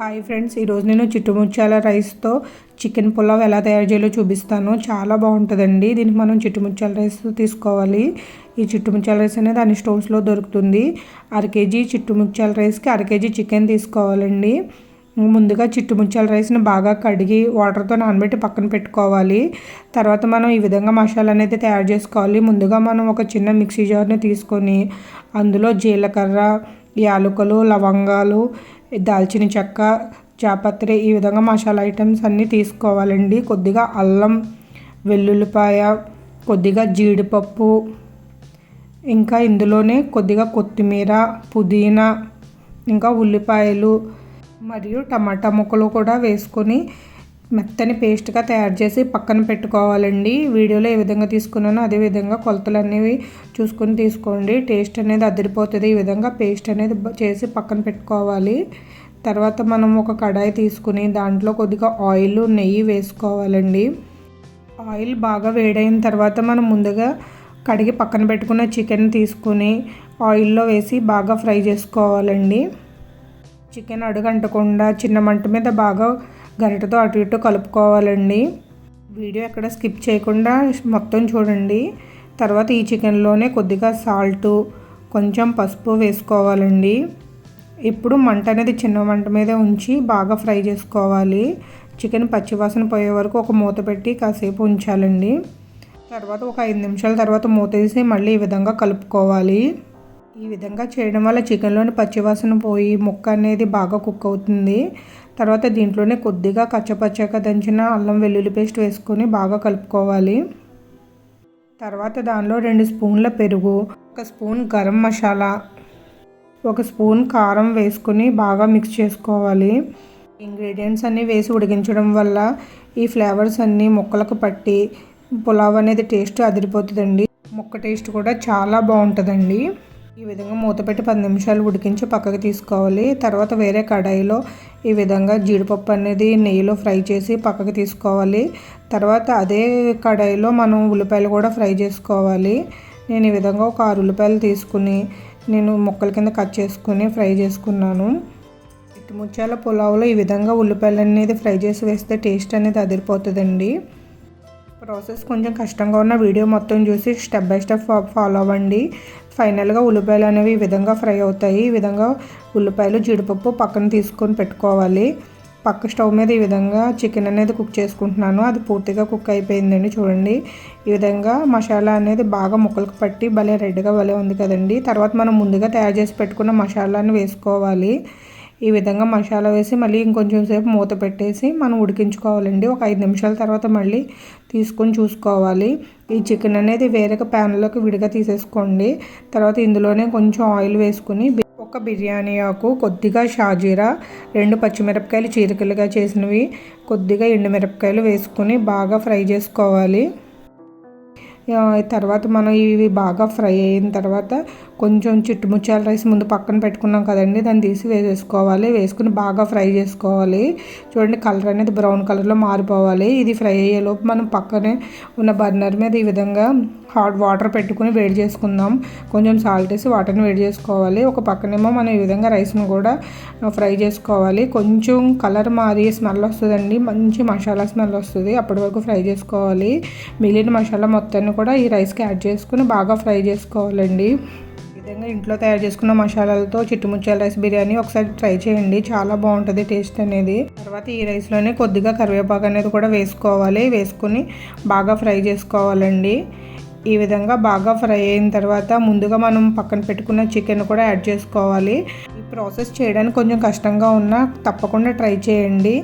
Hi friends, ఈరోజు నేను చిట్టుముత్యాల రైస్తో చికెన్ పులావ్ ఎలా తయారు చేయాలో చూపిస్తాను. చాలా బాగుంటుందండి. దీనికి మనం చిట్టుముత్యాల రైస్ తీసుకోవాలి. ఈ చిట్టుముత్యాల రైస్ అనేది అన్ని స్టోర్స్లో దొరుకుతుంది. 1/2 కేజీ చిట్టుముత్యాల రైస్కి 1/2 కేజీ చికెన్ తీసుకోవాలండి. ముందుగా చిట్టుముత్యాల రైస్ని బాగా కడిగి వాటర్తో నానబెట్టి పక్కన పెట్టుకోవాలి. తర్వాత మనం ఈ విధంగా మసాలా అనేది తయారు చేసుకోవాలి. ముందుగా మనం ఒక చిన్న మిక్సీ జార్ని తీసుకొని అందులో జీలకర్ర, యాలకులు, లవంగాలు, దాల్చిన చెక్క, జాపత్రి ఈ విధంగా మసాలా ఐటమ్స్ అన్నీ తీసుకోవాలండి. కొద్దిగా అల్లం, వెల్లుల్లిపాయ, కొద్దిగా జీడిపప్పు, ఇంకా ఇందులోనే కొద్దిగా కొత్తిమీర, పుదీనా, ఇంకా ఉల్లిపాయలు మరియు టమాటా ముక్కలు కూడా వేసుకొని మెత్తని పేస్ట్గా తయారు చేసి పక్కన పెట్టుకోవాలండి. వీడియోలో ఏ విధంగా తీసుకున్నానో అదే విధంగా కొలతలు అనేవి చూసుకొని తీసుకోండి. టేస్ట్ అనేది అదిరిపోతుంది. ఈ విధంగా పేస్ట్ అనేది చేసి పక్కన పెట్టుకోవాలి. తర్వాత మనం ఒక కడాయి తీసుకుని దాంట్లో కొద్దిగా ఆయిల్, నెయ్యి వేసుకోవాలండి. ఆయిల్ బాగా వేడైన తర్వాత మనం ముందుగా కడిగి పక్కన పెట్టుకున్న చికెన్ తీసుకుని ఆయిల్లో వేసి బాగా ఫ్రై చేసుకోవాలండి. చికెన్ అడుగంటకుండా చిన్న మంట మీద బాగా గరిటెతో అటు ఇటు కలుపుకోవాలండి. వీడియో ఎక్కడ స్కిప్ చేయకుండా మొత్తం చూడండి. తర్వాత ఈ చికెన్లోనే కొద్దిగా సాల్టు, కొంచెం పసుపు వేసుకోవాలండి. ఇప్పుడు మంట అనేది చిన్న మంట మీద ఉంచి బాగా ఫ్రై చేసుకోవాలి. చికెన్ పచ్చివాసన పోయే వరకు ఒక మూత పెట్టి కాసేపు ఉంచాలండి. తర్వాత ఒక 5 నిమిషాల తర్వాత మూత తీసి మళ్ళీ ఈ విధంగా కలుపుకోవాలి. ఈ విధంగా చేయడం వల్ల చికెన్లోని పచ్చివాసన పోయి ముక్క అనేది బాగా కుక్ అవుతుంది. తర్వాత దీంట్లోనే కొద్దిగా కచ్చపచ్చగా దంచిన అల్లం వెల్లుల్లి పేస్ట్ వేసుకొని బాగా కలుపుకోవాలి. తర్వాత దానిలో 2 స్పూన్ల పెరుగు, 1 స్పూన్ గరం మసాలా, 1 స్పూన్ కారం వేసుకొని బాగా మిక్స్ చేసుకోవాలి. ఇంగ్రీడియంట్స్ అన్నీ వేసి ఉడికించడం వల్ల ఈ ఫ్లేవర్స్ అన్నీ ముక్కలకు పట్టి పులావ్ అనేది టేస్ట్ అదిరిపోతుందండి. ముక్క టేస్ట్ కూడా చాలా బాగుంటుందండి. ఈ విధంగా మూత పెట్టి 10 నిమిషాలు ఉడికించి పక్కకు తీసుకోవాలి. తర్వాత వేరే కడాయిలో ఈ విధంగా జీడిపప్పు అనేది నెయ్యిలో ఫ్రై చేసి పక్కకు తీసుకోవాలి. తర్వాత అదే కడాయిలో మనం ఉల్లిపాయలు కూడా ఫ్రై చేసుకోవాలి. నేను ఈ విధంగా ఒక 6 ఉల్లిపాయలు తీసుకుని నేను ముక్కల కింద కట్ చేసుకుని ఫ్రై చేసుకున్నాను. చిట్టుముత్యాల పులావ్లో ఈ విధంగా ఉల్లిపాయలు అనేది ఫ్రై చేసి వేస్తే టేస్ట్ అనేది అదిరిపోతుందండి. ప్రాసెస్ కొంచెం కష్టంగా ఉన్న వీడియో మొత్తం చూసి స్టెప్ బై స్టెప్ ఫాలో అవ్వండి. ఫైనల్గా ఉల్లిపాయలు అనేవి ఈ విధంగా ఫ్రై అవుతాయి. ఈ విధంగా ఉల్లిపాయలు, జీడిపప్పు పక్కన తీసుకొని పెట్టుకోవాలి. పక్క స్టవ్ మీద ఈ విధంగా చికెన్ అనేది కుక్ చేసుకుంటున్నాను. అది పూర్తిగా కుక్ అయిపోయిందండి. చూడండి, ఈ విధంగా మసాలా అనేది బాగా ముక్కలకు పట్టి భలే రెడ్గా భలే ఉంది కదండి. తర్వాత మనం ముందుగా తయారు చేసి పెట్టుకున్న మసాలాను వేసుకోవాలి. ఈ విధంగా మసాలా వేసి మళ్ళీ ఇంకొంచెం సేపు మూత పెట్టేసి మనం ఉడికించుకోవాలండి. ఒక 5 నిమిషాల తర్వాత మళ్ళీ తీసుకొని చూసుకోవాలి. ఈ చికెన్ అనేది వేరే ప్యాన్లోకి విడిగా తీసేసుకోండి. తర్వాత ఇందులోనే కొంచెం ఆయిల్ వేసుకుని ఒక బిర్యానీ ఆకు, కొద్దిగా షాజీరా, 2 పచ్చిమిరపకాయలు చీరికలుగా చేసినవి, కొద్దిగా ఎండుమిరపకాయలు వేసుకొని బాగా ఫ్రై చేసుకోవాలి. తర్వాత మనం ఇవి బాగా ఫ్రై అయిన తర్వాత కొంచెం చిట్టుముత్యాల రైస్ ముందు పక్కన పెట్టుకున్నాం కదండి, దాన్ని తీసి వేసేసుకోవాలి. వేసుకుని బాగా ఫ్రై చేసుకోవాలి. చూడండి, కలర్ అనేది బ్రౌన్ కలర్లో మారిపోవాలి. ఇది ఫ్రై అయ్యేలోపు మనం పక్కనే ఉన్న బర్నర్ మీద ఈ విధంగా హాట్ వాటర్ పెట్టుకుని వేడి చేసుకుందాం. కొంచెం సాల్ట్ వేసి వాటర్ని వేడి చేసుకోవాలి. ఒక పక్కనేమో మనం ఈ విధంగా రైస్ను కూడా ఫ్రై చేసుకోవాలి. కొంచెం కలర్ మారి స్మెల్ వస్తుందండి, మంచి మసాలా స్మెల్ వస్తుంది. అప్పటి వరకు ఫ్రై చేసుకోవాలి. మిగిలిన మసాలా మొత్తాన్ని కూడా ఈ రైస్కి యాడ్ చేసుకుని బాగా ఫ్రై చేసుకోవాలండి. ఈ విధంగా ఇంట్లో తయారు చేసుకున్న మసాలాలతో చిట్టుముత్యాల రైస్ బిర్యానీ ఒకసారి ట్రై చేయండి. చాలా బాగుంటుంది టేస్ట్ అనేది. తర్వాత ఈ రైస్లోనే కొద్దిగా కరివేపాకు అనేది కూడా వేసుకోవాలి. వేసుకుని బాగా ఫ్రై చేసుకోవాలండి. ఈ విధంగా బాగా ఫ్రై అయిన తర్వాత ముందుగా మనం పక్కన పెట్టుకున్న చికెన్ కూడా యాడ్ చేసుకోవాలి. ఈ ప్రాసెస్ చేయడానికి కొంచెం కష్టంగా ఉన్నా తప్పకుండా ట్రై చేయండి.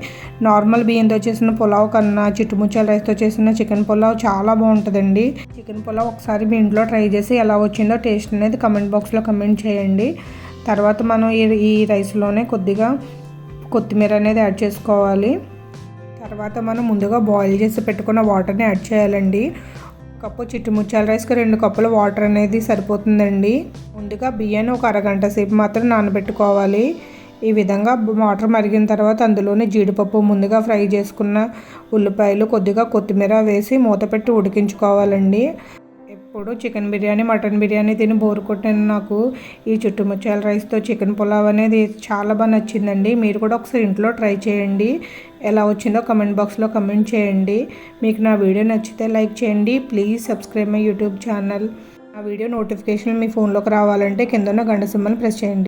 నార్మల్ బియ్యంతో చేసిన పులావ్ కన్నా చిట్టుముత్యాల రైస్తో చేసిన చికెన్ పులావ్ చాలా బాగుంటుందండి. చికెన్ పులావ్ ఒకసారి మీ ఇంట్లో ట్రై చేసి ఎలా వచ్చిందో టేస్ట్ అనేది కమెంట్ బాక్స్లో కమెంట్ చేయండి. తర్వాత మనం ఈ రైస్లోనే కొద్దిగా కొత్తిమీర అనేది యాడ్ చేసుకోవాలి. తర్వాత మనం ముందుగా బాయిల్ చేసి పెట్టుకున్న వాటర్ని యాడ్ చేయాలండి. కప్పు చిట్టుముత్యాల రైస్కి 2 కప్పుల వాటర్ అనేది సరిపోతుందండి. ముందుగా బియ్యాన్ని ఒక అరగంట సేపు మాత్రం నానబెట్టుకోవాలి. ఈ విధంగా వాటర్ మరిగిన తర్వాత అందులోనే జీడిపప్పు, ముందుగా ఫ్రై చేసుకున్న ఉల్లిపాయలు, కొద్దిగా కొత్తిమీర వేసి మూత పెట్టి ఉడికించుకోవాలండి. ఎప్పుడు చికెన్ బిర్యానీ మటన్ బిర్యానీ తిని బోర్ కొట్టిన నాకు ఈ చిట్టుముత్యాల రైస్తో చికెన్ పులావ్ అనేది చాలా బాగా నచ్చిందండి. మీరు కూడా ఒకసారి ఇంట్లో ట్రై చేయండి. ఎలా వచ్చిందో కమెంట్ బాక్స్లో కమెంట్ చేయండి. మీకు నా వీడియో నచ్చితే లైక్ చేయండి. Please subscribe my YouTube channel. ఆ వీడియో నోటిఫికేషన్ మీ ఫోన్లోకి రావాలంటే కింద ఉన్న గంట సింబల్ ప్రెస్ చేయండి.